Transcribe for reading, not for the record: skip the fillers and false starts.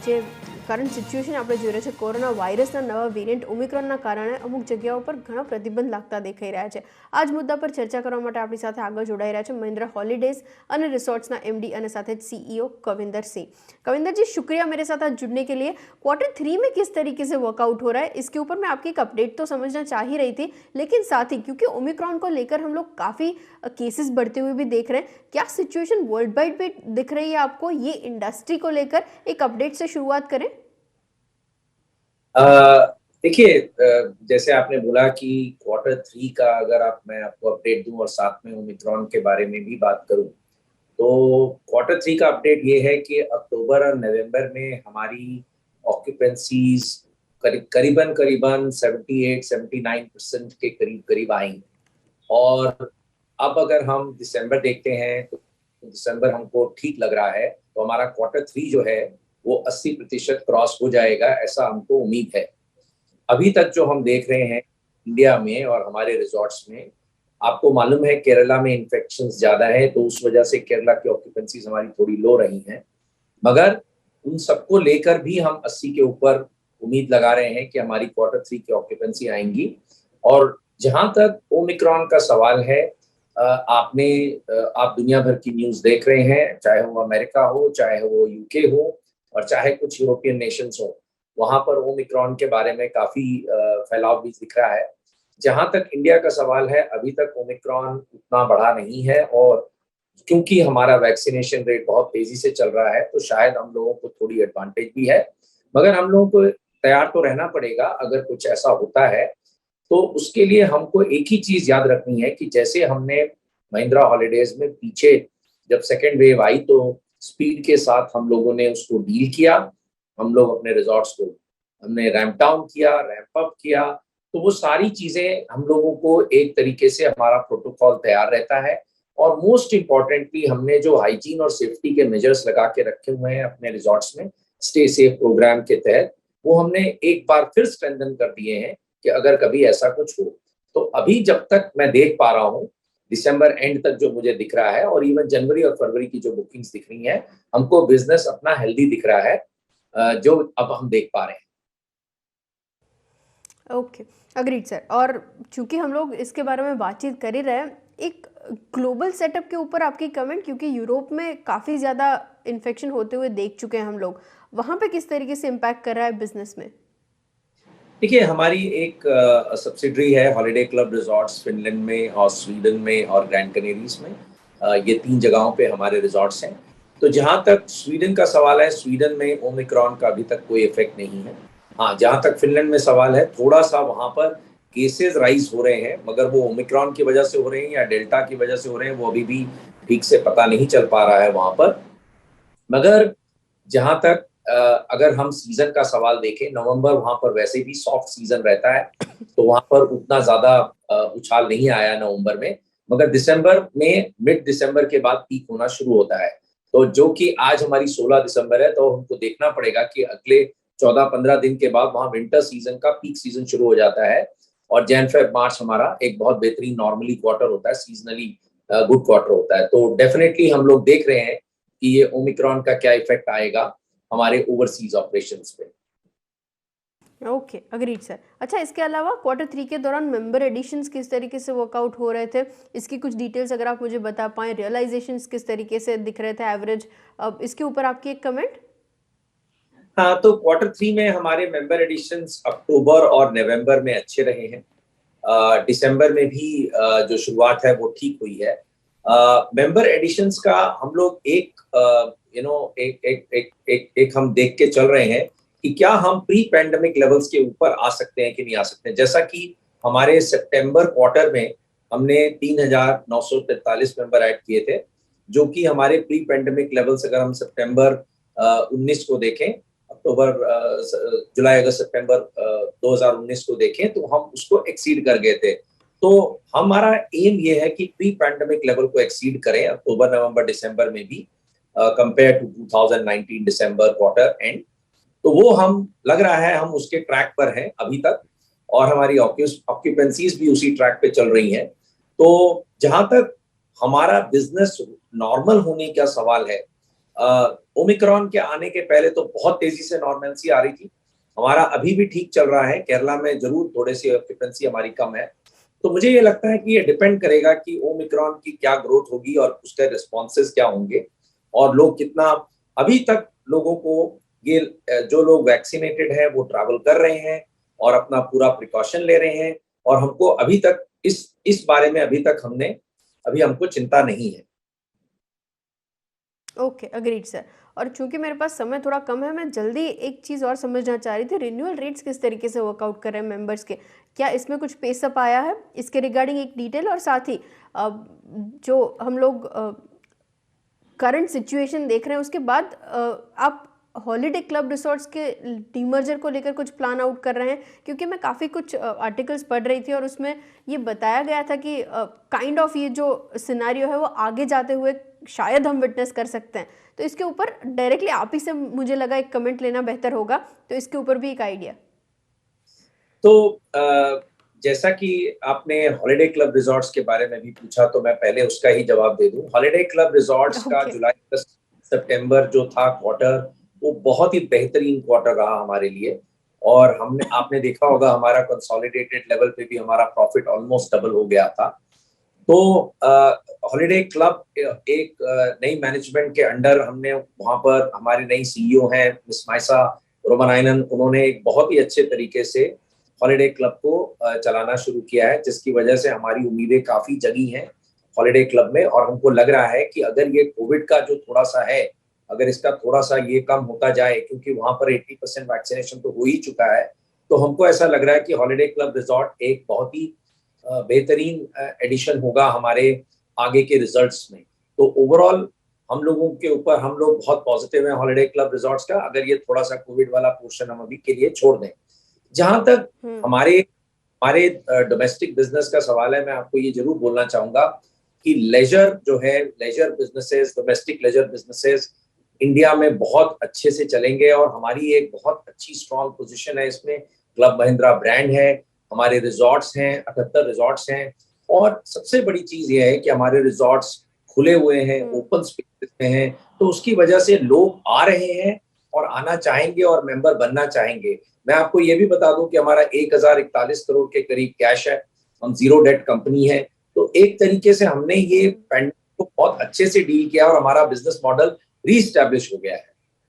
જે current situation આપણે જોઈ રહ્યા છે, કોરોના વાયરસના નવા વેરિયન્ટ ઓમિક્રોનના કારણે અમુક જગ્યાઓ પર ઘણા પ્રતિબંધ લાગતા દેખાઈ રહ્યા છે। આ જ મુદ્દા પર ચર્ચા કરવા માટે આપણી સાથે આગળ જોડાઈ રહ્યા છે महिंद्रा हॉलीडेज અને रिसोर्ट्सના एमडी અને સાથે જ सीईओ कविंदर सिंह। कविंदर जी, शुक्रिया मेरे साथ आज जुड़ने के लिए। Q3 में किस तरीके से वर्कआउट हो रहा है, इसके ऊपर मैं आपकी एक अपडेट तो समझना चाह ही रही थी, लेकिन साथ ही क्योंकि ओमिक्रॉन को लेकर हम लोग काफ़ी केसेस बढ़ते हुए भी देख रहे हैं, क्या सिचुएशन वर्ल्ड वाइड में दिख रही है आपको? ये इंडस्ट्री को लेकर एक अपडेट से शुरुआत करें। देखिए, जैसे आपने बोला कि Q3 का अगर मैं आपको अपडेट दूं और साथ में ओमिक्रॉन के बारे में भी बात करूं, तो Q3 का अपडेट ये है कि अक्टूबर और नवंबर में हमारी ऑक्यूपेंसीज करीबन 78-79% के करीब आई। और अब अगर हम दिसंबर देखते हैं तो दिसंबर हमको ठीक लग रहा है, तो हमारा Q3 जो है वो 80% क्रॉस हो जाएगा, ऐसा हमको उम्मीद है। अभी तक जो हम देख रहे हैं इंडिया में और हमारे रिजॉर्ट्स में, आपको मालूम है केरला में इन्फेक्शंस ज़्यादा है, तो उस वजह से केरला की ऑक्यूपेंसीज हमारी थोड़ी लो रही हैं, मगर उन सबको लेकर भी हम 80 के ऊपर उम्मीद लगा रहे हैं कि हमारी Q3 की ऑक्यूपेंसी आएंगी। और जहाँ तक ओमिक्रॉन का सवाल है, आप दुनिया भर की न्यूज़ देख रहे हैं, चाहे वो अमेरिका हो, चाहे वो यूके हो और चाहे कुछ यूरोपियन नेशंस हो, वहाँ पर ओमिक्रॉन के बारे में काफ़ी फैलाव भी दिख रहा है। जहाँ तक इंडिया का सवाल है, अभी तक ओमिक्रॉन उतना बढ़ा नहीं है, और क्योंकि हमारा वैक्सीनेशन रेट बहुत तेज़ी से चल रहा है, तो शायद हम लोगों को थोड़ी एडवांटेज भी है, मगर हम लोगों को तैयार तो रहना पड़ेगा। अगर कुछ ऐसा होता है तो उसके लिए हमको एक ही चीज़ याद रखनी है कि जैसे हमने महिंद्रा हॉलीडेज में पीछे जब सेकेंड वेव आई, तो स्पीड के साथ हम लोगों ने उसको डील किया। हम लोग अपने रिजॉर्ट्स को हमने रैंप डाउन किया, रैंप अप किया, तो वो सारी चीज़ें हम लोगों को एक तरीके से हमारा प्रोटोकॉल तैयार रहता है। और मोस्ट इम्पॉर्टेंटली हमने जो हाइजीन और सेफ्टी के मेजर्स लगा के रखे हुए हैं अपने रिजॉर्ट्स में स्टे सेफ प्रोग्राम के तहत, वो हमने एक बार फिर स्ट्रेंथन कर दिए हैं कि अगर कभी ऐसा कुछ हो। तो अभी जब तक मैं देख पा रहा हूँ, दिसंबर एंड तक जो मुझे दिख रहा है और इवन जनवरी और फरवरी की जो बुकिंग्स दिख रही हैं, हमको बिजनेस अपना हेल्दी दिख रहा है, जो अब हम देख पा रहे हैं। Okay, agreed sir. और चूंकि हम लोग इसके बारे में बातचीत कर ही रहे हैं, एक ग्लोबल सेटअप के ऊपर आपकी कमेंट, क्योंकि यूरोप में काफ़ी ज़्यादा इन्फेक्शन होते हुए देख चुके हैं हम लोग, वहाँ पे किस तरीके से इम्पैक्ट कर रहा है बिजनेस में? देखिए, हमारी एक सब्सिडरी है हॉलिडे क्लब रिजॉर्ट्स, फिनलैंड में और स्वीडन में और ग्रैंड कनेरीज में। ये 3 जगहों पे हमारे रिजॉर्ट्स हैं। तो जहाँ तक स्वीडन का सवाल है, स्वीडन में ओमिक्रॉन का अभी तक कोई इफेक्ट नहीं है। हाँ, जहाँ तक फिनलैंड में सवाल है, थोड़ा सा वहाँ पर केसेस राइज हो रहे हैं, मगर वो ओमिक्रॉन की वजह से हो रहे हैं या डेल्टा की वजह से हो रहे हैं, वो अभी भी ठीक से पता नहीं चल पा रहा है वहाँ पर। मगर जहाँ तक अगर हम सीजन का सवाल देखें, नवंबर वहाँ पर वैसे भी सॉफ्ट सीजन रहता है, तो वहाँ पर उतना ज़्यादा उछाल नहीं आया नवंबर में, मगर दिसंबर में मिड दिसंबर के बाद पीक होना शुरू होता है। तो जो कि आज हमारी 16 दिसंबर है, तो हमको देखना पड़ेगा कि अगले 14-15 दिन के बाद वहाँ विंटर सीजन का पीक सीजन शुरू हो जाता है, और जैन फेब मार्च हमारा एक बहुत बेहतरीन नॉर्मली क्वार्टर होता है, सीजनली गुड क्वार्टर होता है। तो डेफिनेटली हम लोग देख रहे हैं कि ये ओमिक्रॉन का क्या इफेक्ट आएगा हमारे ओवरसीज ऑपरेशंस पे। Okay, agreed sir. अच्छा, इसके अलावा Q3 के दौरान मेंबर एडिशंस किस तरीके से वर्कआउट हो रहे थे, इसकी कुछ डिटेल्स अगर आप मुझे बता पाएं, रियलाइजेशंस किस तरीके से दिख रहे थे एवरेज, अब इसके ऊपर आपकी एक कमेंट। हाँ, तो Q3 में हमारे मेंबर एडिशंस अक्टूबर और नवंबर में अच्छे रहे हैं। दिसंबर में भी जो शुरुआत है वो ठीक हुई है। मेंबर एडिशंस का हम लोग एक हम देख के चल रहे हैं कि क्या हम प्री पैंडेमिक लेवल्स के ऊपर आ सकते हैं कि नहीं आ सकते हैं। जैसा कि हमारे सितंबर क्वार्टर में हमने 3,943 मेंबर ऐड किए थे, जो कि हमारे प्री पैंडेमिक लेवल्स अगर हम सितंबर 19 को देखें, अक्टूबर जुलाई अगस्त सितंबर 2019 को देखें, तो हम उसको एक्सीड कर गए थे। तो हमारा एम ये है कि प्री पैंडेमिक लेवल को एक्सीड करें अक्टूबर नवंबर दिसंबर में भी, compare to 2019 December quarter end. तो वो हम लग रहा है हम उसके ट्रैक पर हैं अभी तक, और हमारी ऑक्यूपेंसीज भी उसी ट्रैक पे चल रही हैं। तो जहां तक हमारा बिजनेस नॉर्मल होने का सवाल है, ओमिक्रॉन के आने के पहले तो बहुत तेजी से नॉर्मेंसी आ रही थी। हमारा अभी भी ठीक चल रहा है, केरला में जरूर थोड़ी सी ऑक्यूपेंसी हमारी कम है। तो मुझे ये लगता है कि ये डिपेंड करेगा कि ओमिक्रॉन की क्या ग्रोथ होगी और उसके रिस्पॉन्सेज क्या होंगे, और लोग कितना, अभी तक लोगों को ये जो लोग वैक्सीनेटेड है वो ट्रैवल कर रहे हैं और अपना पूरा प्रिकॉशन ले रहे हैं, और हमको अभी तक इस बारे में अभी हमको चिंता नहीं है। Okay, agreed sir. और चूंकि मेरे पास समय थोड़ा कम है, मैं जल्दी एक चीज़ और समझना चाह रही थी, रिन्यूअल रेट्स किस तरीके से वर्कआउट कर रहे हैं मेंबर्स के, क्या इसमें कुछ पेसअप आया है, इसके रिगार्डिंग एक डिटेल, और साथ ही जो हम लोग करंट सिचुएशन देख रहे हैं उसके बाद आप हॉलीडे क्लब रिसोर्ट्स के डीमर्जर को लेकर कुछ प्लान आउट कर रहे हैं, क्योंकि मैं काफ़ी कुछ आर्टिकल्स पढ़ रही थी और उसमें ये बताया गया था कि काइंड ऑफ ये जो सिनारियो है वो आगे जाते हुए शायद हम विटनेस कर सकते हैं। तो इसके ऊपर डायरेक्टली आप ही से मुझे लगा एक कमेंट लेना बेहतर होगा, तो इसके ऊपर भी एक आइडिया। तो जैसा कि आपने हॉलिडे क्लब रिजॉर्ट्स के बारे में भी पूछा, तो मैं पहले उसका ही जवाब दे दूं। हॉलिडे क्लब रिजॉर्ट्स का ओके। जुलाई अगस्त सितंबर जो था क्वार्टर, वो बहुत ही बेहतरीन क्वार्टर रहा हमारे लिए। और आपने देखा होगा हमारा कंसोलिडेटेड लेवल पे भी हमारा प्रॉफिट ऑलमोस्ट डबल हो गया था। तो हॉलिडे क्लब एक नई मैनेजमेंट के अंडर, हमने वहां पर हमारे नई सीईओ हैं मिस माइसा रोमानायनन, उन्होंने एक बहुत ही अच्छे तरीके से हॉलिडे क्लब को चलाना शुरू किया है, जिसकी वजह से हमारी उम्मीदें काफी जगी हैं हॉलिडे क्लब में। और हमको लग रहा है कि अगर ये कोविड का जो थोड़ा सा है, अगर इसका थोड़ा सा ये कम होता जाए, क्योंकि वहां पर 80% वैक्सीनेशन तो हो ही चुका है, तो हमको ऐसा लग रहा है कि हॉलिडे क्लब रिजॉर्ट एक बहुत ही बेहतरीन एडिशन होगा हमारे आगे के रिजल्ट्स में। तो ओवरऑल हम लोग बहुत पॉजिटिव हैं हॉलिडे क्लब रिजॉर्ट्स का, अगर ये थोड़ा सा कोविड वाला पोर्शन हम अभी के लिए छोड़ दें। जहां तक हमारे हमारे डोमेस्टिक बिजनेस का सवाल है, मैं आपको ये जरूर बोलना चाहूंगा कि लेजर जो है, leisure businesses, domestic leisure businesses India में बहुत अच्छे से चलेंगे, और हमारी एक बहुत अच्छी स्ट्रॉन्ग पोजीशन है इसमें। क्लब महिंद्रा ब्रांड है, हमारे रिजॉर्ट्स हैं, 78 रिजॉर्ट्स हैं, और सबसे बड़ी चीज ये है कि हमारे रिजॉर्ट्स खुले हुए हैं, ओपन स्पेसेस में हैं, तो उसकी वजह से लोग आ रहे हैं और आना चाहेंगे और मेंबर बनना चाहेंगे। मैं आपको ये भी बता दूं कि हमारा 1041 करोड़ के करीब कैश है, हम जीरो डेट कंपनी है। तो एक तरीके से हमने ये पैंडेमिक को बहुत अच्छे से डील किया और हमारा बिजनेस मॉडल रीस्टैब्लिश हो गया है।